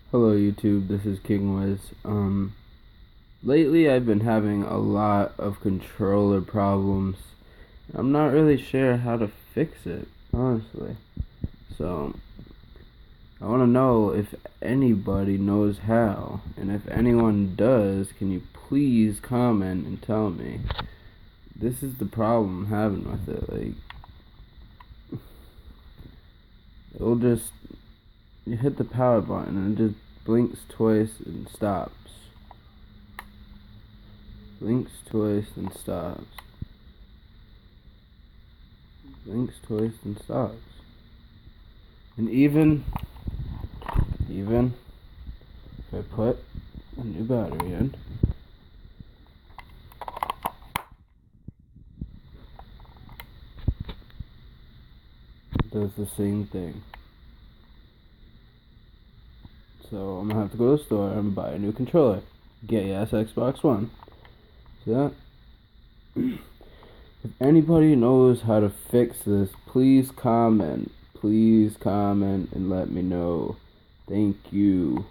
Hello YouTube, this is King Wiz. Lately I've been having a lot of controller problems. I'm not really sure how to fix it, honestly. So, I want to know if anybody knows how, and if anyone does, can you please comment and tell me? This is the problem I'm having with it, it'll just, you hit the power button and it just blinks twice and stops. Blinks twice and stops. Blinks twice and stops. And even if I put a new battery in, it does the same thing. So I'm gonna have to go to the store and buy a new controller. Get yes, Xbox One. See that? If anybody knows how to fix this, please comment. Please comment and let me know. Thank you.